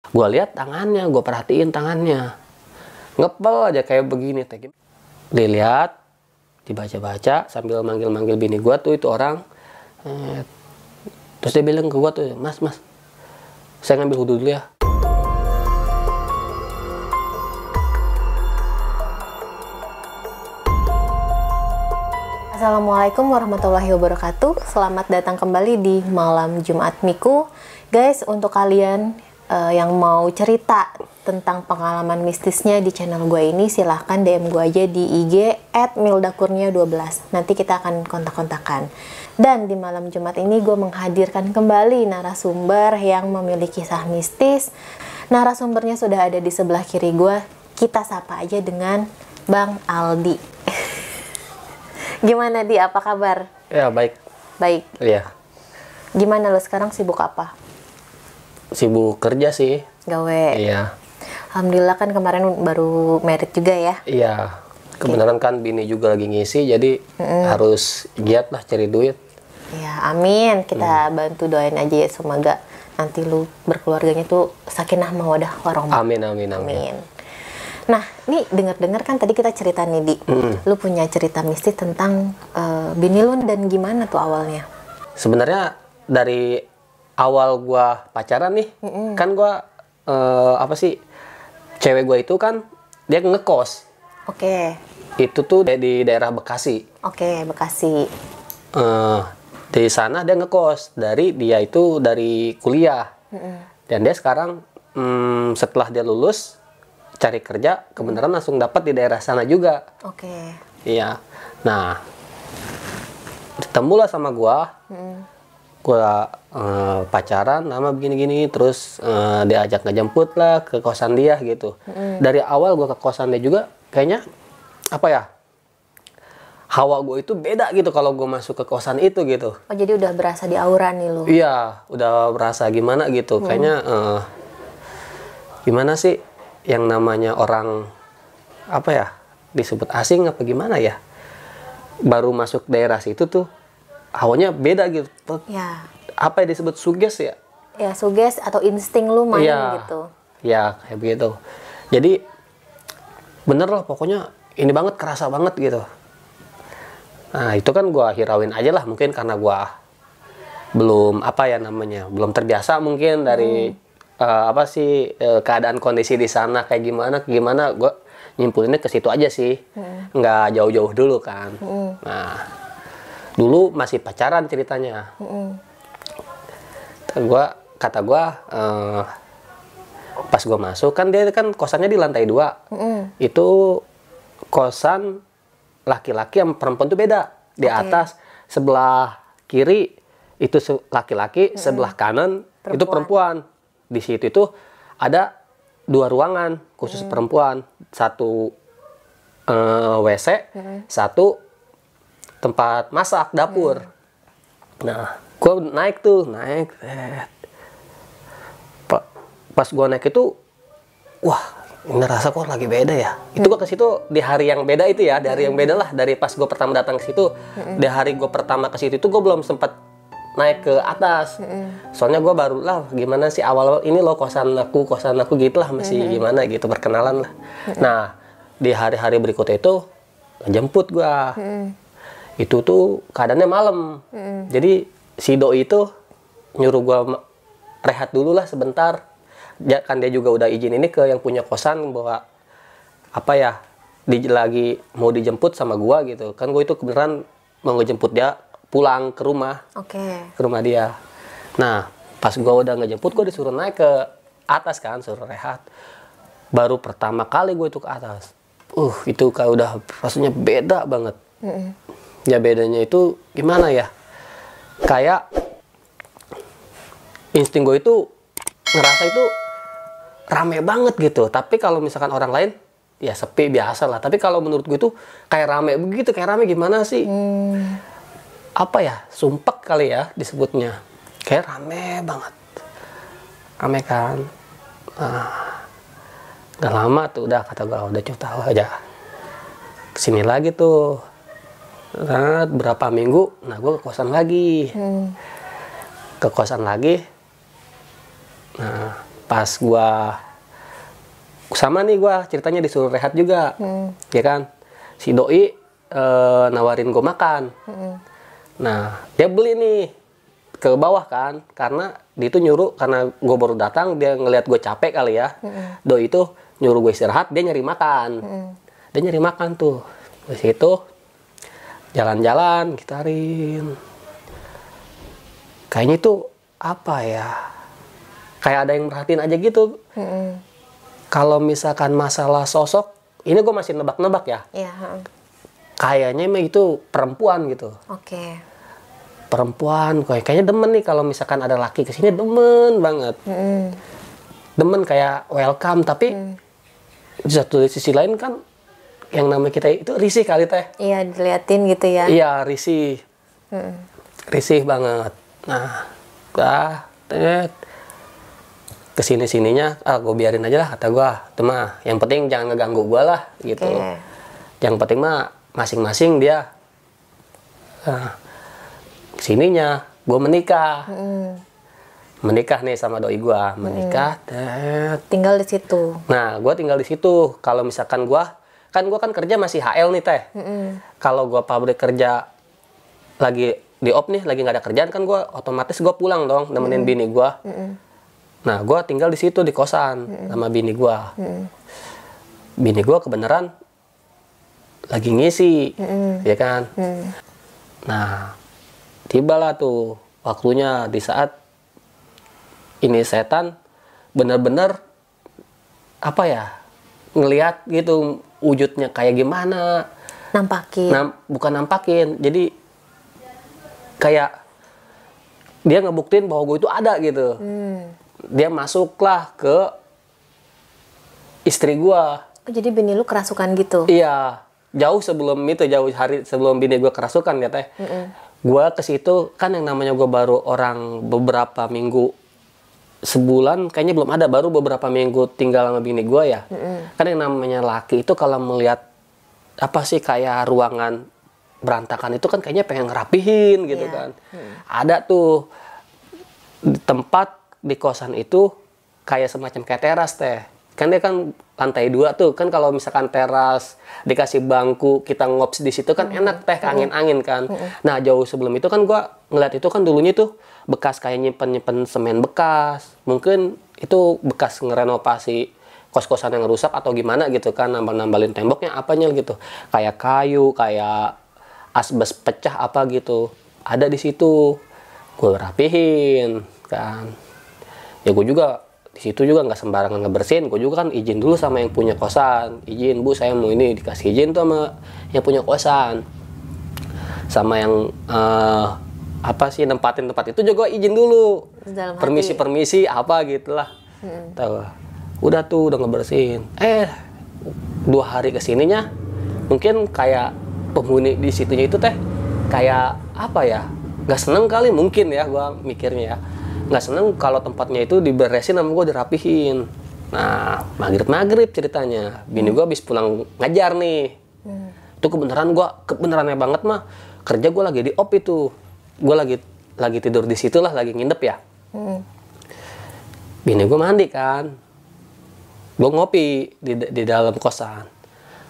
Gue lihat tangannya, gue perhatiin tangannya, ngepel aja kayak begini. Dilihat, dibaca-baca sambil manggil-manggil bini gue tuh itu orang. Terus dia bilang ke gue tuh, mas, saya ngambil wudhu dulu ya. Assalamualaikum warahmatullahi wabarakatuh. Selamat datang kembali di Malam Jumat Miku. Guys, untuk kalian yang mau cerita tentang pengalaman mistisnya di channel gue ini, silahkan DM gue aja di IG @mildakurnia12. Nanti kita akan kontak-kontakan. Dan di malam Jumat ini gue menghadirkan kembali narasumber yang memiliki kisah mistis. Narasumbernya sudah ada di sebelah kiri gue. Kita sapa aja dengan Bang Aldi. Gimana Di, apa kabar? Ya, baik. Baik. Iya. Gimana lo sekarang, sibuk apa? Sibuk kerja sih. Gawe. Iya. Alhamdulillah kan kemarin baru merit juga ya. Iya. Kebenaran kan bini juga lagi ngisi, jadi harus giat lah cari duit. Ya, amin. Kita bantu doain aja ya, semoga nanti lu berkeluarganya tuh sakinah mawadah warahmah. Amin, amin, amin. Amin. Nah, nih dengar-dengar kan tadi kita cerita nih Di, lu punya cerita mistis tentang bini lu dan gimana tuh awalnya? Sebenarnya dari awal gua pacaran nih, kan gua cewek gua itu kan dia ngekos. Oke. Itu tuh di daerah Bekasi. Oke, Bekasi. Di sana dia ngekos, dia itu dari kuliah. Dan dia sekarang setelah dia lulus cari kerja, kebenaran langsung dapat di daerah sana juga. Oke. Iya. Nah, ketemulah sama gua. Gua pacaran nama begini-gini, terus diajak ngejemput lah ke kosan dia gitu. Dari awal gua ke kosan dia juga kayaknya apa ya? Hawa gue itu beda gitu kalau gue masuk ke kosan itu gitu. Oh, jadi udah berasa di aura nih lu? Iya, udah berasa gimana gitu. Kayaknya gimana sih yang namanya orang apa ya, disebut asing apa gimana ya? Baru masuk daerah situ tuh hawanya beda gitu. Ya. Apa yang disebut suges ya? Ya, suges atau insting lu main Iya, gitu. ya kayak begitu. Jadi bener lah pokoknya ini banget, kerasa banget gitu. Nah itu kan gua hirauin aja lah, mungkin karena gua belum belum terbiasa mungkin dari keadaan kondisi di sana kayak gimana gua nyimpulinnya ke situ aja sih, nggak jauh-jauh dulu kan. Nah dulu masih pacaran ceritanya. Kata gua pas gua masuk kan dia kan kosannya di lantai 2. Itu kosan laki-laki sama perempuan tuh beda. Di atas sebelah kiri itu laki-laki, sebelah kanan itu perempuan. Di situ itu ada 2 ruangan khusus perempuan, satu WC, satu tempat masak dapur. Nah, gue naik. Pas gue naik itu, wah, ini rasa kok lagi beda ya. Itu gue ke situ di hari yang beda itu ya, dari yang beda lah dari pas gue pertama datang ke situ. Di hari gue pertama ke situ itu gue belum sempat naik ke atas. Soalnya gue baru lah gimana sih awal ini loh kosan aku gitu lah, masih gimana gitu perkenalan lah. Nah, di hari-hari berikutnya itu ngejemput gue. Itu tuh keadaannya malam. Jadi si doi itu nyuruh gue rehat dulu lah sebentar. Kan dia juga udah izin ini ke yang punya kosan bahwa lagi mau dijemput sama gua gitu kan. Gue itu kebenaran mau ngejemput dia pulang ke rumah, ke rumah dia. Nah pas gua udah ngejemput, gua disuruh naik ke atas kan, suruh rehat. Baru pertama kali gue itu ke atas, itu kayak udah rasanya beda banget. Ya bedanya itu gimana ya, kayak insting gue itu ngerasa itu rame banget gitu. Tapi kalau misalkan orang lain ya sepi biasa lah. Tapi kalau menurut gue itu kayak rame begitu. Kayak rame gimana sih? Sumpek kali ya disebutnya. Kayak rame banget. Rame kan. Gak lama tuh udah kata gue udah cukup tahu aja. Kesini lagi tuh. Nah, berapa minggu? Nah gue ke kosan lagi. Ke kosan lagi. Nah pas gua sama nih, gua ceritanya disuruh rehat juga, ya kan. Si doi nawarin gua makan. Nah, dia beli nih ke bawah kan, karena dia itu nyuruh, karena gue baru datang, dia ngelihat gue capek kali ya. Doi itu nyuruh gue istirahat, dia nyari makan. Dia nyari makan tuh. Di situ jalan-jalan, gitarin. Kayaknya itu apa ya? Kayak ada yang merhatiin aja gitu. Kalau misalkan masalah sosok, ini gue masih nebak-nebak ya. Iya. Kayaknya emang itu perempuan gitu. Oke. Perempuan, kayaknya demen nih kalau misalkan ada laki kesini, demen banget. Demen kayak welcome, tapi di satu sisi lain kan yang namanya kita itu risih kali teh. Iya, diliatin gitu ya. Iya, risih. Risih banget. Nah, kesini-sininya, gue biarin aja lah, kata gue. Itu mah, yang penting jangan ngeganggu gue lah, gitu. Yang penting mah masing-masing dia. Sininya gue menikah. Menikah nih sama doi gue, menikah. Tinggal di situ. Nah, gue tinggal di situ. Kalau misalkan gue kan kerja masih HL nih teh. Kalau gue pabrik kerja lagi di off nih, lagi nggak ada kerjaan kan, gue otomatis gue pulang dong nemenin bini gue. Nah, gue tinggal di situ di kosan sama bini gue. Bini gue kebenaran lagi ngisi, ya kan. Nah, tibalah tuh waktunya di saat ini setan bener-bener apa ya, ngelihat gitu wujudnya kayak gimana. Nampakin. Bukan nampakin, jadi kayak dia ngebuktiin bahwa gue itu ada gitu. Dia masuklah ke istri gue. Oh, jadi bini lu kerasukan gitu? Iya, jauh sebelum itu, jauh hari sebelum bini gue kerasukan ya teh. Gue ke situ kan, yang namanya gue baru orang beberapa minggu, sebulan kayaknya belum ada, baru beberapa minggu tinggal sama bini gue ya. Kan yang namanya laki itu kalau melihat apa sih kayak ruangan berantakan itu kan kayaknya pengen ngerapihin gitu kan. Ada tuh di tempat di kosan itu kayak semacam kayak teras teh. Kan dia kan lantai 2 tuh kan, kalau misalkan teras dikasih bangku kita ngops di situ kan enak teh, angin-angin kan. Nah, jauh sebelum itu kan gua ngeliat itu kan dulunya tuh bekas kayak nyimpen semen bekas, mungkin itu bekas ngerenovasi kos-kosan yang rusak atau gimana gitu kan, nambal-nambalin temboknya apanya gitu, kayak kayu, kayak asbes pecah apa gitu ada di situ. Gue rapihin kan, ya gue juga di situ juga nggak sembarangan ngebersihin. Gue juga kan izin dulu sama yang punya kosan, izin bu saya mau ini, dikasih izin tuh sama yang punya kosan, sama yang apa sih nempatin tempat itu juga izin dulu, permisi apa gitulah. Tahu, udah tuh udah ngebersihin. 2 hari kesininya mungkin kayak penghuni di situnya itu teh kayak apa ya, nggak seneng kali mungkin ya, gue mikirnya ya. Nggak seneng kalau tempatnya itu diberesin sama gue, dirapihin. Nah, maghrib ceritanya. Bini gue habis pulang ngajar nih. Itu kebenarannya banget mah. Kerja gue lagi di op itu. Gue lagi tidur di situ lah, lagi nginep ya. Bini gue mandi kan. Gue ngopi di dalam kosan.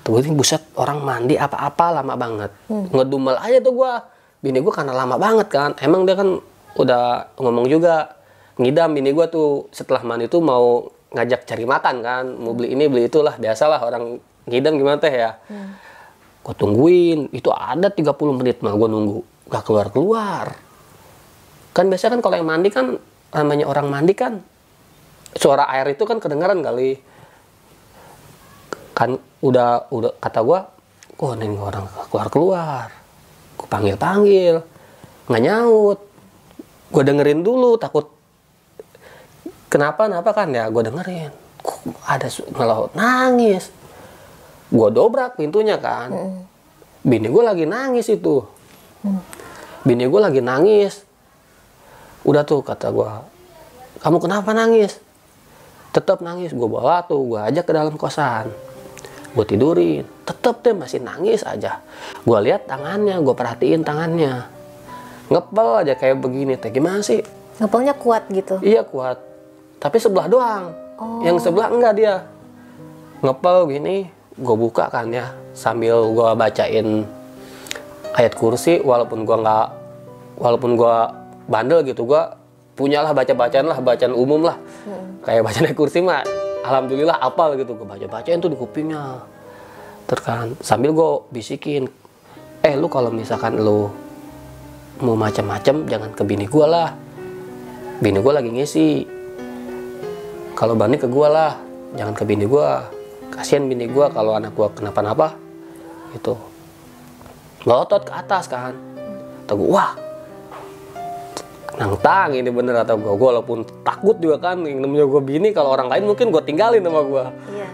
Tuh ini buset, orang mandi apa-apa lama banget. Ngedumel aja tuh gue. Bini gue karena lama banget kan. Emang dia kan udah ngomong juga, ngidam bini gue tuh setelah mandi tuh mau ngajak cari makan kan, mau beli ini beli itulah, biasalah orang ngidam gimana teh ya. Gue tungguin, itu ada 30 menit mah gue nunggu, gak keluar-keluar. Kan biasa kan kalau yang mandi kan, namanya orang mandi kan, suara air itu kan kedengaran kali. Kan udah kata gue, kok nih orang keluar-keluar. Gue panggil, nggak nyaut. Gue dengerin dulu, takut kenapa kan ya, gue dengerin kok ada ngelot nangis. Gue dobrak pintunya kan. Bini gue lagi nangis itu. Bini gue lagi nangis. Udah tuh kata gue, kamu kenapa nangis? Tetap nangis. Gue bawa tuh, gue ajak ke dalam kosan, gue tidurin. Tetep deh masih nangis aja. Gue lihat tangannya, gue perhatiin tangannya, ngepel aja kayak begini teh. Gimana sih? Ngepelnya kuat gitu? Iya kuat. tapi sebelah doang. Yang sebelah enggak dia. Ngepel gini, gue buka kan ya, sambil gue bacain ayat kursi, walaupun gue bandel gitu, gue punyalah bacaan umum lah. Kayak bacaan ayat kursi mah, alhamdulillah apal gitu, gue bacain tuh di kupingnya. Terus kan, sambil gue bisikin, lu kalau misalkan lu mau macam-macam jangan ke bini gue lah. Bini gue lagi ngisi. Kalau bani ke gue lah, jangan ke bini gue. Kasihan bini gue kalau anak gue kenapa-napa. Gitu. Ngotot ke atas kan. Atau gue, wah, nantang ini bener atau gue. Walaupun takut juga kan, yang namanya gue bini, kalau orang lain mungkin gue tinggalin sama gue.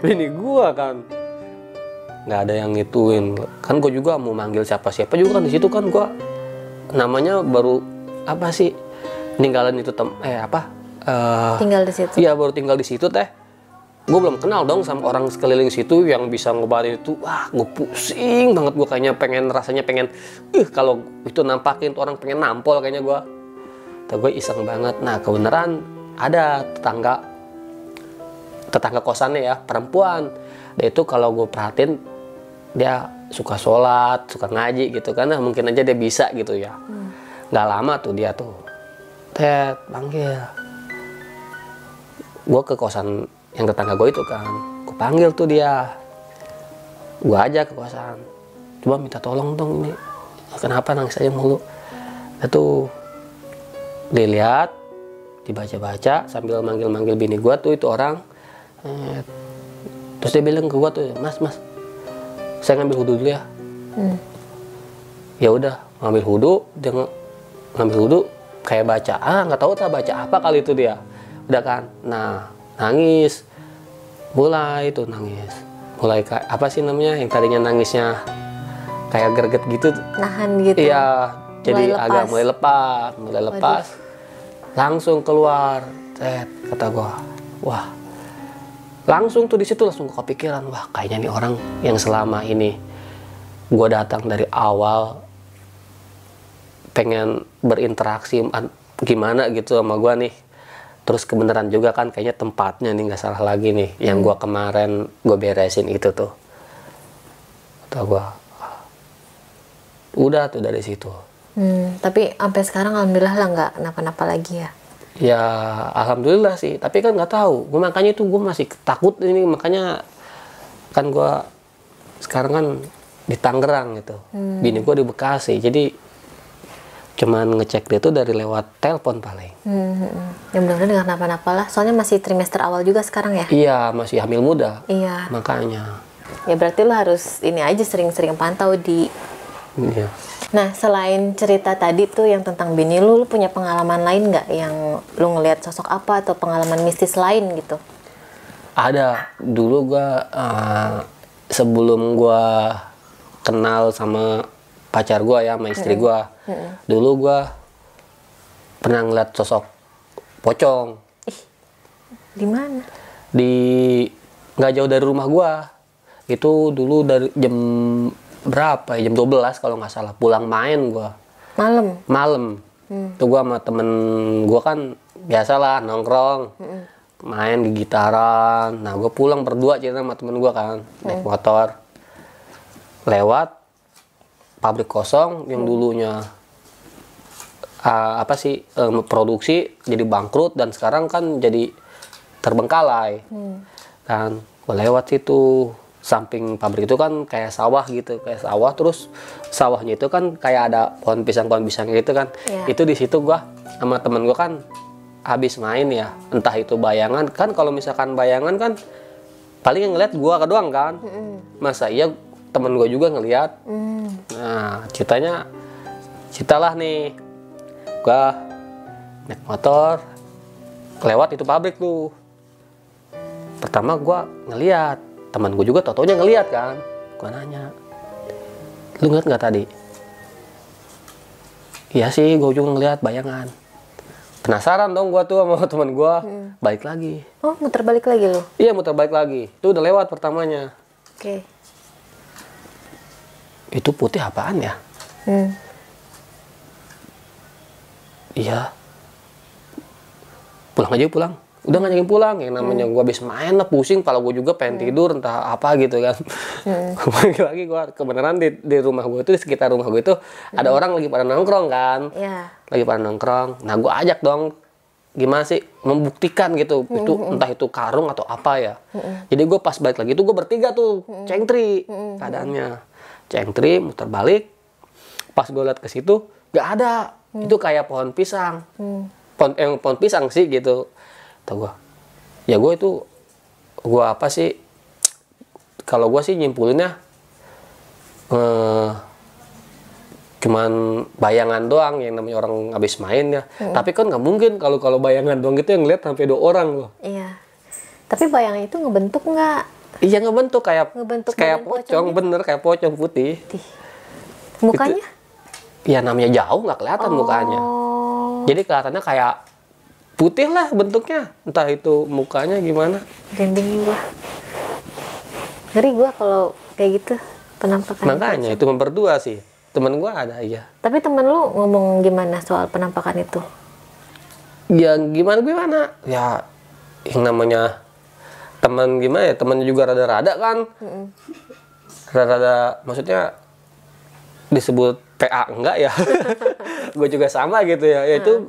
Bini gue kan. Nggak ada yang ngituin. Kan gue juga mau manggil siapa-siapa juga kan di situ kan gue. Namanya baru apa sih? Ninggalin itu tinggal di situ. Iya, baru tinggal di situ teh. Gue belum kenal dong sama orang sekeliling situ yang bisa ngobatin itu. Wah, gue pusing banget, gue kayaknya rasanya pengen kalau itu nampakin tuh orang pengen nampol kayaknya gue. Tuh gue iseng banget. Nah, kebenaran ada tetangga kosannya ya, perempuan. Dan itu kalau gue perhatiin dia suka sholat, suka ngaji gitu kan. Nah, mungkin aja dia bisa gitu ya. Nggak lama tuh dia tuh panggil. Gue ke kosan yang tetangga gue itu kan, gue panggil tuh dia, gue ajak ke kosan, coba minta tolong dong ini, kenapa nangis aja mulu. Itu dilihat, dibaca-baca sambil manggil-manggil bini gue tuh itu orang, terus dia bilang ke gue tuh, mas, saya ngambil wudhu dulu ya. Ya udah, ngambil wudhu, dia ngambil wudhu kayak baca, nggak tahu tak baca apa kali itu dia. Udah kan, nah nangis, mulai kayak apa sih namanya yang tadinya nangisnya kayak greget gitu, nahan gitu. Iya, jadi agak mulai lepas, langsung keluar, kata gua, wah, langsung tuh di situ langsung kepikiran, wah kayaknya nih orang yang selama ini gua datang dari awal pengen berinteraksi gimana gitu sama gua nih. Terus kebenaran juga kan kayaknya tempatnya nih nggak salah lagi nih yang gua kemarin gue beresin itu tuh. Atau gua udah tuh dari situ. Tapi sampai sekarang alhamdulillah lah nggak kenapa-napa lagi ya. Ya alhamdulillah sih, tapi kan nggak tahu. Gue makanya itu gue masih takut ini, makanya kan gua sekarang kan di Tangerang gitu. Bini gua di Bekasi. Jadi cuman ngecek dia tuh dari lewat telepon paling. Ya mudah-mudahan nggak kenapa-napa lah. Soalnya masih trimester awal juga sekarang ya. Iya, masih hamil muda. Iya. Makanya. Ya berarti lo harus ini aja sering-sering pantau di. Iya. Nah, selain cerita tadi tuh yang tentang bini lu punya pengalaman lain nggak yang lu ngelihat sosok apa atau pengalaman mistis lain gitu? Ada. Dulu gua sebelum gua kenal sama pacar gua ya, sama istri gua. Dulu gua pernah ngeliat sosok pocong. Di mana? Nggak jauh dari rumah gua. Itu dulu dari jam berapa ya? Jam 12 kalau nggak salah. Pulang main gua. Malam. Tuh gua sama temen gua kan biasalah nongkrong. Main di gitaran. Nah, gua pulang berdua cerita sama temen gua kan. Naik motor. Lewat pabrik kosong yang dulunya produksi jadi bangkrut dan sekarang kan jadi terbengkalai. Kan gue lewat situ, samping pabrik itu kan kayak sawah gitu, terus sawahnya itu kan kayak ada pohon pisang gitu kan. Itu di situ gue sama temen gue kan habis main ya, entah itu bayangan kan, kalau misalkan bayangan kan paling yang ngeliat gue doang kan. Masa iya temen gue juga ngeliat. Nah, ceritalah nih, gue naik motor lewat itu pabrik tuh. Pertama gue ngeliat, teman gue juga tau-taunya ngeliat kan. Gue nanya, lu ngeliat nggak tadi? Iya sih, gue juga ngeliat bayangan. Penasaran dong gue tuh sama teman gue. Balik lagi. Oh, muter balik lagi lo? Iya, muter balik lagi. Itu udah lewat pertamanya. Oke. Itu putih apaan ya? Iya. Pulang aja pulang. udah ngajakin pulang. Yang namanya gue habis main lah, pusing, kepala gue juga pengen tidur entah apa gitu kan. Lagi gue kebenaran di rumah gue itu, di sekitar rumah gue itu ada orang lagi pada nongkrong kan. Lagi pada nongkrong. Nah gue ajak dong, gimana sih membuktikan gitu, itu entah itu karung atau apa ya. Jadi gue pas balik lagi itu gue bertiga tuh cengtri keadaannya, cengtri muter balik. Pas gue liat ke situ gak ada, itu kayak pohon pisang, pohon pisang sih gitu. Tahu gue, ya gue itu gue apa sih, kalau gue sih nyimpulinnya cuman bayangan doang yang namanya orang habis main ya. Tapi kan nggak mungkin kalau bayangan doang gitu yang ngeliat sampai 2 orang loh. Iya. Tapi bayangan itu ngebentuk nggak? Iya ngebentuk kayak badan pocong, bener kayak pocong putih. Mukanya? Ya namanya jauh nggak kelihatan mukanya. Jadi kelihatannya kayak putih lah bentuknya. Entah itu mukanya gimana. Merinding gua. Ngeri gua kalau kayak gitu penampakan. Makanya itu berdua sih. Temen gua ada iya. Tapi temen lu ngomong gimana soal penampakan itu? Ya gimana? Ya yang namanya teman gimana ya, temennya juga rada-rada kan. Rada-rada maksudnya disebut PA enggak ya. Gue juga sama gitu ya. Ya itu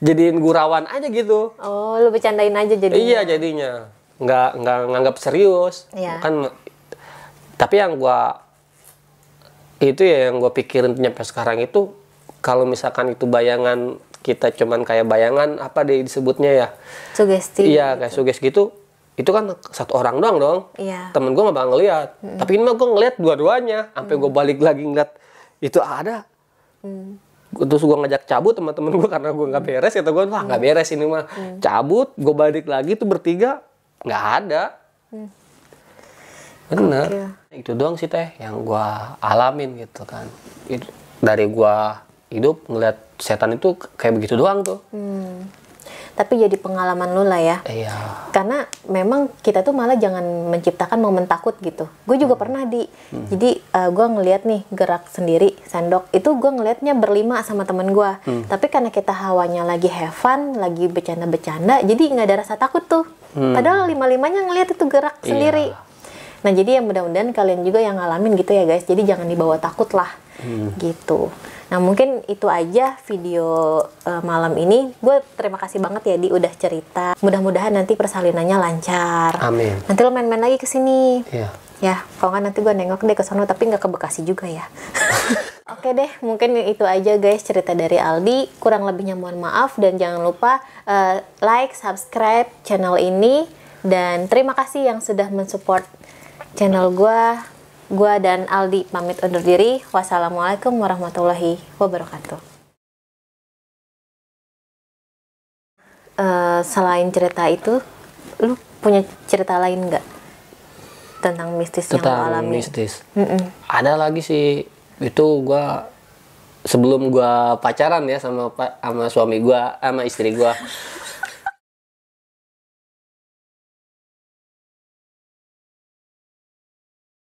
jadiin gurauan aja gitu. Oh, lu bercandain aja jadinya. Iya jadinya. Nggak nganggap serius. Iya. Kan tapi yang gue pikirin nyampe sekarang itu, kalau misalkan itu bayangan kita cuman kayak bayangan apa disebutnya ya? Sugesti. Iya, kayak sugesti gitu. Itu kan satu orang doang dong. Iya. Temen gue nggak bakal ngeliat. Tapi ini mah gue ngeliat dua-duanya. Sampai gue balik lagi ngeliat itu ada. Terus gue ngajak cabut teman-teman gue karena gue nggak beres. Kata gue, wah nggak beres ini mah. Cabut, gue balik lagi tuh bertiga nggak ada. Bener. Okay. Itu doang sih teh yang gue alamin gitu kan. Itu dari gue hidup ngeliat setan itu kayak begitu doang tuh. Tapi jadi pengalaman lu lah ya. Iya. Karena memang kita tuh malah jangan menciptakan momen takut gitu. Gue juga pernah jadi gue ngeliat nih gerak sendiri sendok. Itu gue ngeliatnya berlima sama temen gue. Tapi karena kita hawanya lagi have fun, lagi bercanda-bercanda, jadi nggak ada rasa takut tuh. Padahal lima-limanya ngeliat itu gerak sendiri. Nah jadi ya mudah-mudahan kalian juga yang ngalamin gitu ya guys. Jadi jangan dibawa takut lah gitu. Nah mungkin itu aja video malam ini. Gue terima kasih banget ya Di udah cerita. Mudah-mudahan nanti persalinannya lancar. Amin. Nanti lo main-main lagi ke sini. Iya. Ya, kalau nggak nanti gue nengok deh ke sono, tapi nggak ke Bekasi juga ya. Oke deh, mungkin itu aja guys cerita dari Aldi. Kurang lebihnya mohon maaf dan jangan lupa like, subscribe channel ini dan terima kasih yang sudah mensupport channel gue. Gua dan Aldi pamit undur diri. Wassalamualaikum warahmatullahi wabarakatuh. Selain cerita itu, lu punya cerita lain nggak tentang mistis yang lu alami? Mistis. Ada lagi sih. Itu sebelum gua pacaran ya sama suami gua, sama istri gua.